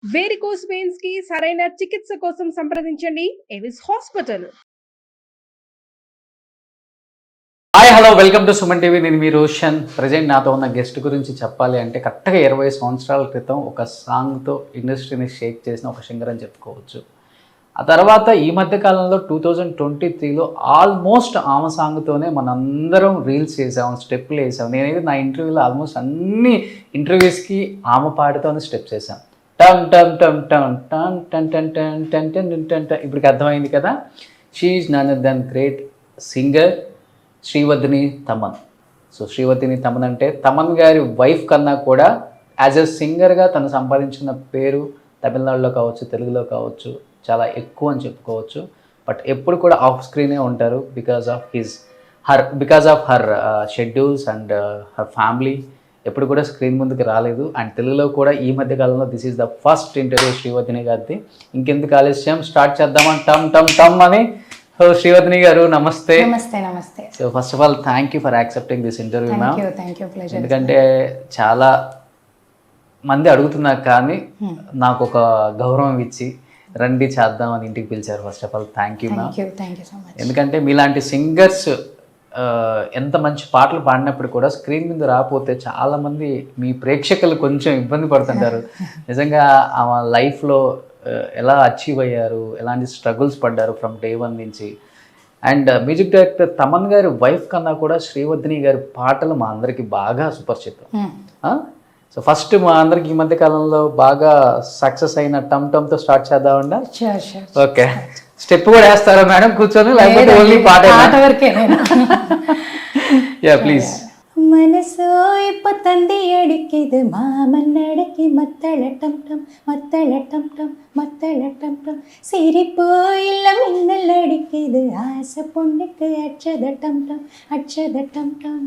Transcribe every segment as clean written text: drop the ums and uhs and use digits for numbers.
Varicose veins కి సరైన చికిత్స కోసం సంప్రదించండి Avis hospital. Hi hello welcome to Suman TV. నేను మీ రోషన్. ప్రజెంట్ నాతో ఉన్న గెస్ట్ గురించి చెప్పాలి అంటే కరెక్ట్గా 20 సంవత్సరాల క్రితం ఒక సాంగ్తో ఇండస్ట్రీని షేక్ చేసిన ఒక సింగర్ అని చెప్పుకోవచ్చు. ఆ తర్వాత ఈ మధ్య కాలంలో 2023లో ఆల్మోస్ట్ ఆమె సాంగ్తోనే మనందరం రీల్స్ చేసాం, స్టెప్పులు వేసాం. నేనైతే నా ఇంటర్వ్యూలో ఆల్మోస్ట్ అన్ని ఇంటర్వ్యూస్కి ఆమె పాడుతోనే స్టెప్స్ వేసాం. టమ్ టమ్ టమ్ టమ్ టమ్ టన్ టన్ టన్ టన్ టన్ టన్ టన్. ఇప్పటికి అర్థమైంది కదా, she is none other than great singer Srivardhini Thaman. So Srivardhini Thaman అంటే తమన్ గారి వైఫ్ కన్నా కూడా యాజ్ ఎ సింగర్గా తను సంపాదించిన పేరు తమిళనాడులో కావచ్చు, తెలుగులో కావచ్చు చాలా ఎక్కువ అని చెప్పుకోవచ్చు. బట్ ఎప్పుడు కూడా ఆఫ్ స్క్రీనే ఉంటారు because of her schedules and her family. ఎప్పుడు కూడా స్క్రీన్ ముందుకు రాలేదు. అండ్ తెలుగులో కూడా ఈ మధ్య కాలంలో this is the first interview Srivardhini గారిది. ఇంకెందుకు ఆలస్యం, స్టార్ట్ చేద్దామని టమ్ టమ్ టమ్ అని. సో శ్రీవర్ధిని గారు నమస్తే. నమస్తే. So first of all thank you for accepting this interview ma'am. ఎందుకంటే చాలా మంది అడుగుతున్నారు కానీ నాకు ఒక గౌరవం ఇచ్చి రండి చేద్దామని ఇంటికి పిలిచారు. First of all thank you ma'am. ఎందుకంటే మీలాంటి సింగర్స్ ఎంత మంచి పాటలు పాడినప్పుడు కూడా స్క్రీన్ మీద రాకపోతే చాలామంది మీ ప్రేక్షకులు కొంచెం ఇబ్బంది పడుతుంటారు. నిజంగా ఆమె లైఫ్లో ఎలా అచీవ్ అయ్యారు, ఎలాంటి స్ట్రగుల్స్ పడ్డారు ఫ్రమ్ డే 1 నుంచి. అండ్ మ్యూజిక్ డైరెక్టర్ తమన్ గారి వైఫ్ కన్నా కూడా శ్రీవర్ధిని గారి పాటలు మా అందరికి బాగా సుపరిచితం. సో ఫస్ట్ మా అందరికి ఈ మధ్య కాలంలో బాగా సక్సెస్ అయిన టమ్ టమ్తో స్టార్ట్ చేద్దామండి. ఓకే, స్టెప్ కూడా వేస్తారా మేడం కూర్చొని, లేకపోతే ఓన్లీ పాట వరకే? Yeah please. മനസ്സോ ഇപ്പൊ തണ്ടി അടിക്കിത് മാമന്നടക്കി മത്തളട്ടം ടം മത്തളട്ടം ടം മത്തളട്ടം ടം സിരിപ്പോയില്ല മിന്നലടിക്കിത് ആസ പൊണ്ണുക്ക് അക്ഷതട്ടം ടം അക്ഷതട്ടം ടം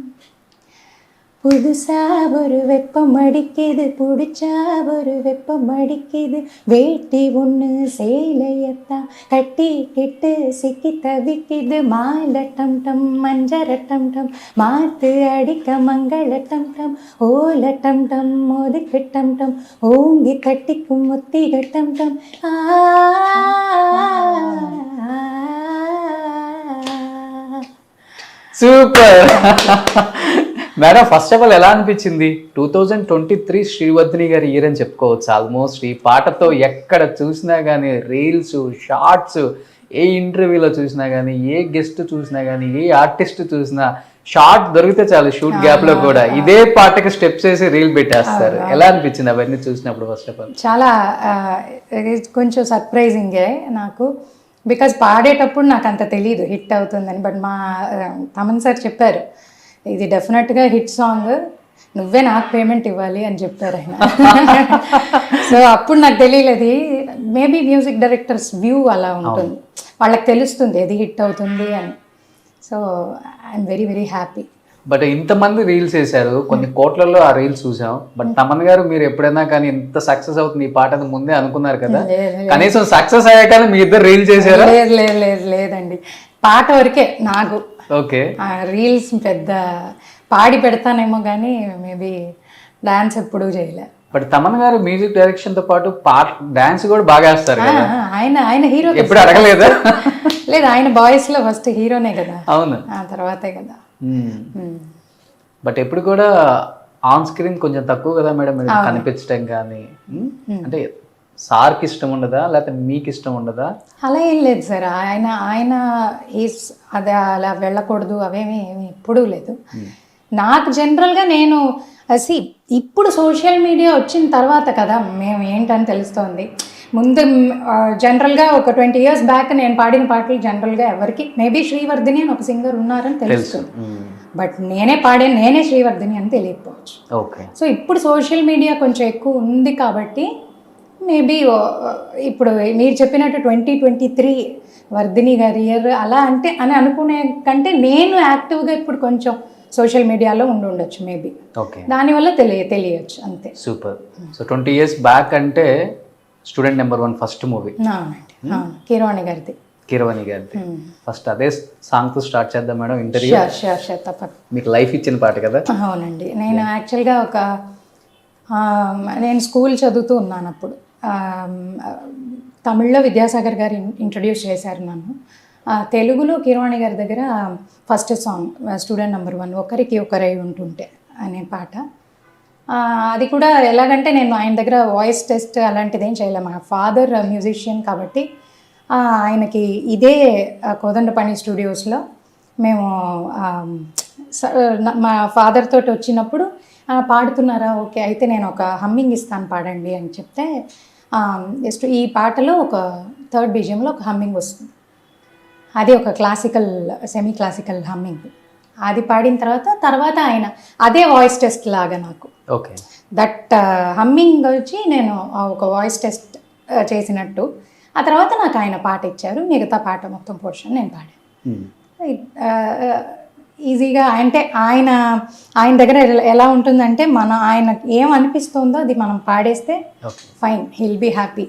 புதுசா ஒரு வெப்பம் அடிக்குது, பிடிச்சா ஒரு வெப்பம் அடிக்குது, வேட்டி ஒன்று சேலையத்தான் கட்டி கிட்டு சிக்கி தவிக்குது, மாலட்டம் டம் மஞ்சரட்டம் டம் மாத்து அடிக்க மங்களட்டம் டம் ஓலட்டம் டம் ஒதுக்கிட்டம் டம் ஓங்கி கட்டிக்கும் முத்திகட்டம் டம் super madam. First of all ఎలా అనిపించింది? 2023 శ్రీవర్ధిని గారి ఇయర్ అని చెప్పుకోవచ్చు. ఆల్మోస్ట్ ఈ పాటతో ఎక్కడ చూసినా కానీ రీల్స్, షార్ట్స్, ఏ ఇంటర్వ్యూలో చూసినా కానీ, ఏ గెస్ట్ చూసినా కానీ, ఏ ఆర్టిస్ట్ చూసినా షార్ట్ దొరికితే చాలు షూట్ గ్యాప్లో కూడా ఇదే పాటకి స్టెప్స్ వేసి రీల్ పెట్టేస్తారు. ఎలా అనిపించింది అవన్నీ చూసినప్పుడు? ఫస్ట్ ఆఫ్ ఆల్ చాలా కొంచెం సర్ప్రైజింగే నాకు, బికాజ్ పాడేటప్పుడు నాకు అంత తెలీదు హిట్ అవుతుందని. బట్ మా తమన్ సార్ చెప్పారు, ఇది డెఫినెట్గా హిట్ సాంగ్, నువ్వే నాకు పేమెంట్ ఇవ్వాలి అని చెప్పారు ఆయన. సో అప్పుడు నాకు తెలియలేదు. మేబీ మ్యూజిక్ డైరెక్టర్స్ వ్యూ అలా ఉంటుంది, వాళ్ళకి తెలుస్తుంది ఏది హిట్ అవుతుంది అని. So I'm very very happy. But ఇంతమంది రీల్స్ వేశారు, కొన్ని కోట్లలో ఆ రీల్స్ చూసాం. బట్ తమన్ గారు మీరు ఎప్పుడైనా కానీ ఇంత సక్సెస్ అవుతుంది ఈ పాట ముందే అనుకున్నారు కదా? కనీసం సక్సెస్ అయ్యాక మీ ఇద్దరు రీల్స్ చేశారు? లేదండి, పాట వరకే నాకు. ఓకే, రీల్స్ పెద్ద పాడి పెడతానేమో కానీ మేబీ డాన్స్ ఎప్పుడూ చేయలే. బట్ తమన్ గారు మ్యూజిక్ డైరెక్షన్ తో పాటు డాన్స్ కూడా బాగా వేస్తారు కదా? ఆయన హీరో ఎప్పుడు అడగలేదా? లేదు, ఆయన బాయ్స్ లో ఫస్ట్ హీరోనే కదా. అవును, ఆ తర్వాతే కదా. బట్ ఎప్పుడు కూడా ఆన్ స్క్రీన్ కొంచెం తక్కువ కదా మేడం కనిపించడం కానీ. అంటే సార్కి ఇష్టం ఉండదా, లేకపోతే మీకు ఇష్టం ఉండదా? అలా ఏం లేదు సార్, ఆయన అదే అలా వెళ్ళకూడదు అవేమీ ఎప్పుడూ లేదు. నాకు జనరల్గా నేను ఇప్పుడు సోషల్ మీడియా వచ్చిన తర్వాత కదా మేము ఏంటని తెలుస్తోంది. ముందు జనరల్గా ఒక 20 years బ్యాక్ నేను పాడిన పాటలు జనరల్గా ఎవరికి మేబీ శ్రీవర్ధిని అని ఒక సింగర్ ఉన్నారని తెలుస్తుంది, బట్ నేనే శ్రీవర్ధిని అని తెలియకపోవచ్చు. ఓకే, సో ఇప్పుడు సోషల్ మీడియా కొంచెం ఎక్కువ ఉంది కాబట్టి మేబీ ఇప్పుడు మీరు చెప్పినట్టు 2023 వర్ధిని గారి ఇయర్ అలా అంటే అని అనుకునే కంటే నేను యాక్టివ్గా ఇప్పుడు కొంచెం సోషల్ మీడియాలో ఉండొచ్చు మేబీ. ఓకే, దానివల్ల తెలియచ్చు అంతే. సూపర్. సో 20 years బ్యాక్ అంటే student number 1 first movie. Keeravani గారిది. ఫస్ట్ అదే సాంగ్తో స్టార్ట్ చేద్దాం మేడం ఇంటర్వ్యూ. తప్పకుండా. మీకు లైఫ్ ఇచ్చిన పాట కదా? అవునండి. నేను యాక్చువల్గా నేను స్కూల్ చదువుతూ ఉన్నాను అప్పుడు. తమిళ్లో విద్యాసాగర్ గారు ఇంట్రడ్యూస్ చేశారు నన్ను. తెలుగులో కీరవాణి గారి దగ్గర ఫస్ట్ సాంగ్ స్టూడెంట్ నెంబర్ 1 ఒకరికి ఒకరై ఉంటుంటే అనే పాట. అది కూడా ఎలాగంటే నేను ఆయన దగ్గర వాయిస్ టెస్ట్ అలాంటిది ఏం చేయలేము. మా ఫాదర్ మ్యూజిషియన్ కాబట్టి ఆయనకి ఇదే కోదండపాణి స్టూడియోస్లో మేము మా ఫాదర్ తోటి వచ్చినప్పుడు పాడుతున్నారా, ఓకే అయితే నేను ఒక హమ్మింగ్ ఇస్తాను పాడండి అని చెప్తే జస్ట్ ఈ పాటలో ఒక థర్డ్ బీజియంలో ఒక హమ్మింగ్ వస్తుంది. అది ఒక క్లాసికల్ సెమీ క్లాసికల్ హమ్మింగ్. అది పాడిన తర్వాత ఆయన అదే వాయిస్ టెస్ట్ లాగా నాకు ఓకే దట్ హమ్మింగ్ వచ్చి నేను ఒక వాయిస్ టెస్ట్ చేసినట్టు. ఆ తర్వాత నాకు ఆయన పాట ఇచ్చారు, మిగతా పాట మొత్తం పోర్షన్ నేను పాడాను. ఈజీగా అంటే ఆయన దగ్గర ఎలా ఉంటుందంటే ఆయన ఏం అనిపిస్తుందో అది మనం పాడేస్తే ఫైన్, హీల్ బీ హ్యాపీ.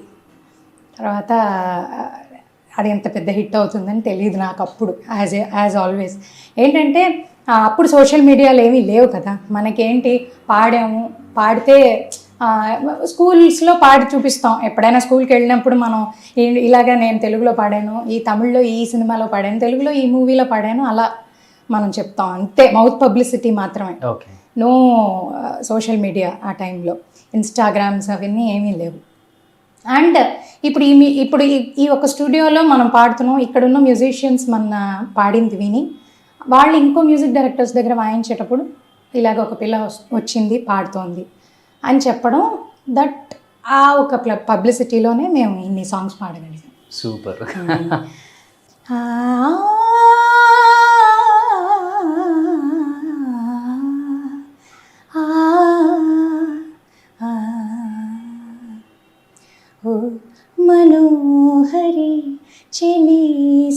తర్వాత అది ఎంత పెద్ద హిట్ అవుతుందని తెలియదు నాకు అప్పుడు. యాజ్ ఆల్వేస్ ఏంటంటే అప్పుడు సోషల్ మీడియాలు ఏమీ లేవు కదా మనకేంటి, పాడితే స్కూల్స్లో పాడి చూపిస్తాం. ఎప్పుడైనా స్కూల్కి వెళ్ళినప్పుడు మనం ఇలాగా నేను తెలుగులో పాడాను, ఈ తమిళ్లో ఈ సినిమాలో పాడాను, తెలుగులో ఈ మూవీలో పాడాను, అలా మనం చెప్తాం అంతే. మౌత్ పబ్లిసిటీ మాత్రమే, నో సోషల్ మీడియా. ఆ టైంలో ఇన్స్టాగ్రామ్స్ అవన్నీ ఏమీ లేవు. అండ్ ఇప్పుడు ఈ ఒక స్టూడియోలో మనం పాడుతున్నాం, ఇక్కడున్న మ్యూజిషియన్స్ మన పాడింది విని వాళ్ళు ఇంకో మ్యూజిక్ డైరెక్టర్స్ దగ్గర వాయించేటప్పుడు ఇలాగ ఒక పిల్ల వచ్చింది పాడుతోంది అని చెప్పడం, దట్ ఆ ఒక పబ్లిసిటీలోనే మేము ఇన్ని సాంగ్స్ పాడగలిగాం. సూపర్. ఓ మనోహరి చెలి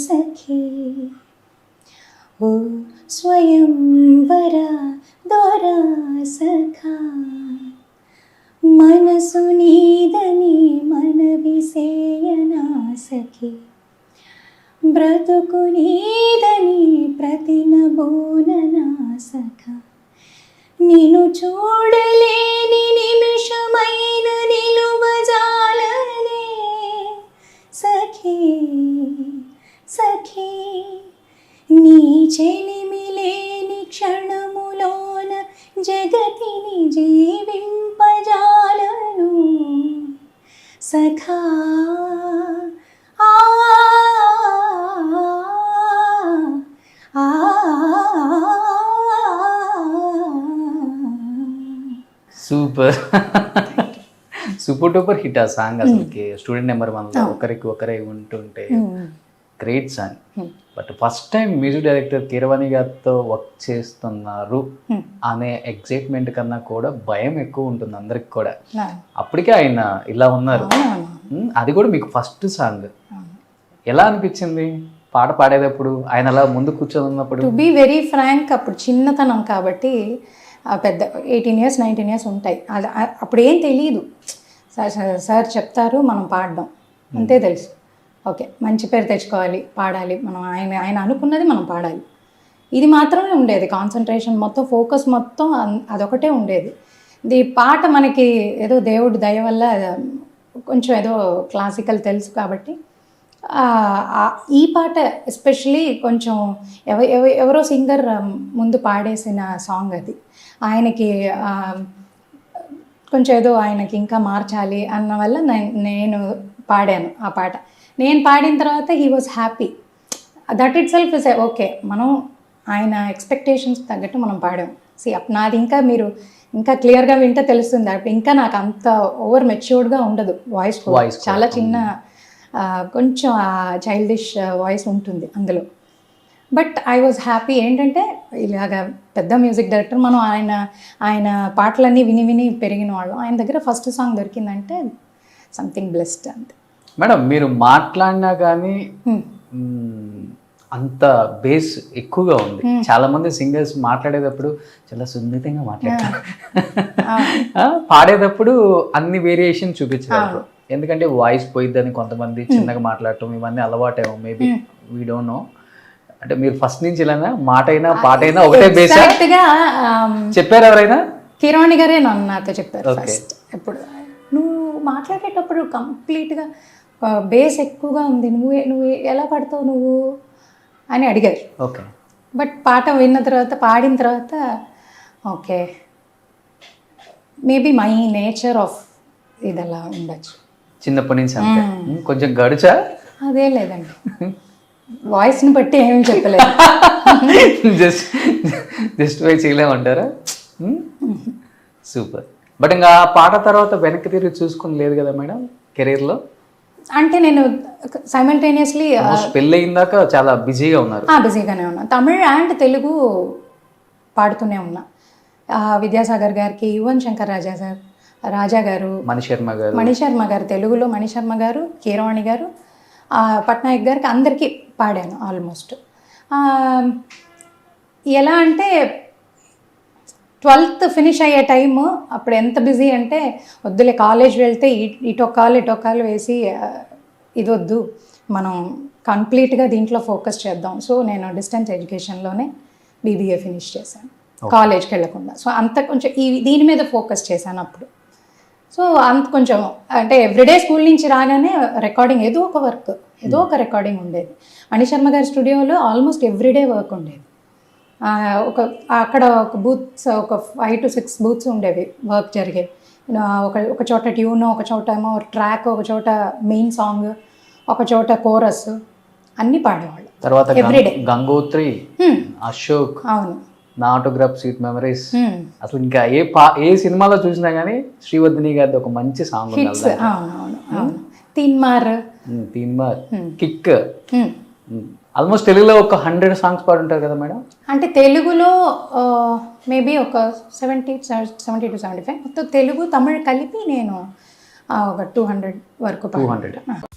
సఖీ, ఓ స్వయంవర దొరా సఖా, మనసు నీదని మనవిసేయనా సఖీ, బ్రతుకు నీదని ప్రతినబోననా సఖా, నిన్ను చూడలేని నిమిషమైన నిలువజాలనే సఖీ సఖీ, నీ చెలిమిలేని క్షణములోన జగతిని జీవింపజాలను సఖా. సూపర్ సూపర్ డూపర్ హిట్ ఆ సాంగ్ అసలుకి. స్టూడెంట్ నెంబర్ 1లో ఒకరికి ఒకరే ఉంటుంటే great song. But first time music director Keeravani గారితో వర్క్ చేస్తున్నారు అనే ఎక్సైట్మెంట్ కన్నా కూడా భయం ఎక్కువ ఉంటుంది అందరికి కూడా. అప్పటికే ఆయన ఇలా ఉన్నారు, అది కూడా మీకు ఫస్ట్ సాంగ్. ఎలా అనిపించింది పాడేటప్పుడు, ఆయన అలా ముందు కూర్చొని ఉన్నప్పుడు? టు బీ వెరీ ఫ్రాంక్, అప్పుడు చిన్నతనం కాబట్టి పెద్ద 18 years 19 years ఉంటాయి. అప్పుడు ఏం తెలియదు. సార్ చెప్తారు, మనం పాడడం అంతే తెలుసు. ఓకే మంచి పేరు తెచ్చుకోవాలి, పాడాలి, మనం ఆయన అనుకున్నది మనం పాడాలి, ఇది మాత్రమే ఉండేది. కాన్సన్ట్రేషన్ మొత్తం, ఫోకస్ మొత్తం అదొకటే ఉండేది. ఇది పాట మనకి ఏదో దేవుడి దయ వల్ల కొంచెం ఏదో క్లాసికల్ తెలుసు కాబట్టి ఈ పాట ఎస్పెషలీ కొంచెం ఎవరో సింగర్ ముందు పాడేసిన సాంగ్ అది. ఆయనకి కొంచెం ఏదో ఆయనకి ఇంకా మార్చాలి అన్న వల్ల నేను పాడాను ఆ పాట. నేను పాడిన తర్వాత he was happy. That it self is okay, మనం ఆయన ఎక్స్పెక్టేషన్స్ తగ్గట్టు మనం పాడాం. నాది ఇంకా మీరు ఇంకా క్లియర్గా వింటే తెలుస్తుంది. అప్పుడు ఇంకా నాకు అంత ఓవర్ మెచ్యూర్డ్గా ఉండదు వాయిస్, చాలా చిన్న కొంచెం చైల్డిష్ వాయిస్ ఉంటుంది అందులో. But I was happy. ఏంటంటే ఇలాగ పెద్ద మ్యూజిక్ డైరెక్టర్, మనం ఆయన పాటలన్నీ విని పెరిగిన వాళ్ళు, ఆయన దగ్గర ఫస్ట్ సాంగ్ దొరికిందంటే సంథింగ్ బ్లెస్డ్ అంతే. మేడం మీరు మాట్లాడినా కానీ అంత బేస్ ఎక్కువగా ఉంది. చాలా మంది సింగర్స్ మాట్లాడేటప్పుడు చాలా సున్నితంగా మాట్లాడతారు, పాడేటప్పుడు అన్ని వేరియేషన్ చూపించారు. ఎందుకంటే వాయిస్ పోయిద్దని కొంతమంది చిన్నగా మాట్లాడటం ఇవన్నీ అలవాటేమో, మేబీ వీ డోంట్ నో. అంటే మీరు ఫస్ట్ నుంచి ఇలానా మాట అయినా పాట అయినా ఒకటే బేస్ చెప్పారు ఎవరైనా? కీరవాణి గారే నాతో చెప్పారు ఫస్ట్. ఎప్పుడు నువ్వు మాట్లాడేటప్పుడు కంప్లీట్గా బేస్ ఎక్కువగా ఉంది, నువ్వు ఎలా పాడతావు నువ్వు అని అడిగారు. ఓకే. బట్ పాట విన్న తర్వాత పాడిన తర్వాత okay maybe my nature of ఇది అలా ఉండొచ్చు. చిన్నప్పటి నుంచి అంతే. కొంచెం గడుచా? అదే లేదండి, వాయిస్ని బట్టి ఏమీ చెప్పలేదు. జస్ట్ పోయి చేయలేమంటారా? సూపర్. బట్ ఇంకా ఆ పాట తర్వాత వెనక్కి తిరిగి చూసుకుని లేదు కదా మేడం కెరీర్లో? అంటే నేను సైమల్టేనియస్లీ పెళ్ళి అయిందాక చాలా బిజీగా ఉన్నారు. బిజీగానే ఉన్నా, తమిళ్ అండ్ తెలుగు పాడుతూనే ఉన్నా. విద్యాసాగర్ గారికి, యువన్ శంకర్ రాజా గారు, మణిశర్మ గారు తెలుగులో, మణిశర్మ గారు, కీరవాణి గారు, పట్నాయక్ గారికి అందరికీ పాడాను ఆల్మోస్ట్. ఎలా అంటే 12th ఫినిష్ అయ్యే టైము అప్పుడు ఎంత బిజీ అంటే వద్దులే కాలేజ్ వెళ్తే ఇటొక్కాలు వేసి ఇది వద్దు, మనం కంప్లీట్గా దీంట్లో ఫోకస్ చేద్దాం. సో నేను డిస్టెన్స్ ఎడ్యుకేషన్లోనే బీబీఏ ఫినిష్ చేశాను, కాలేజ్కి వెళ్ళకుండా. సో అంత కొంచెం దీని మీద ఫోకస్ చేశాను అప్పుడు. సో అంత కొంచెం అంటే ఎవ్రీడే స్కూల్ నుంచి రాగానే రికార్డింగ్ ఏదో ఒక రికార్డింగ్ ఉండేది. మణిశర్మ గారి స్టూడియోలో ఆల్మోస్ట్ ఎవ్రీడే వర్క్ ఉండేది. అక్కడ ఒక బూత్స్, ఒక 5 to 6 బూత్స్ ఉండేవి, వర్క్ జరిగేవి. ఒక చోట ట్యూన్, ఒక చోట ఏమో ట్రాక్, ఒక చోట మెయిన్ సాంగ్, ఒక చోట కోరస్, అన్నీ పాడేవాళ్ళు. తర్వాత ఎవ్రీడే గంగోత్రి, అశోక్, అవును, నా ఆటోగ్రాఫ్ స్వీట్ మెమరీస్. అసలు ఇంకా ఏ సినిమాలో చూసినా కానీ శ్రీవర్ధిని గారి ఒక మంచి సాంగ్ హిట్స్. అవును, తీన్మార్, కిక్. ఆల్మోస్ట్ తెలుగులో ఒక 100 సాంగ్స్ పాడుంటారు కదా మేడం? అంటే తెలుగులో మేబీ ఒక 70 to 75, మొత్తం తెలుగు తమిళ్ కలిపి నేను ఒక 200 వరకు 200.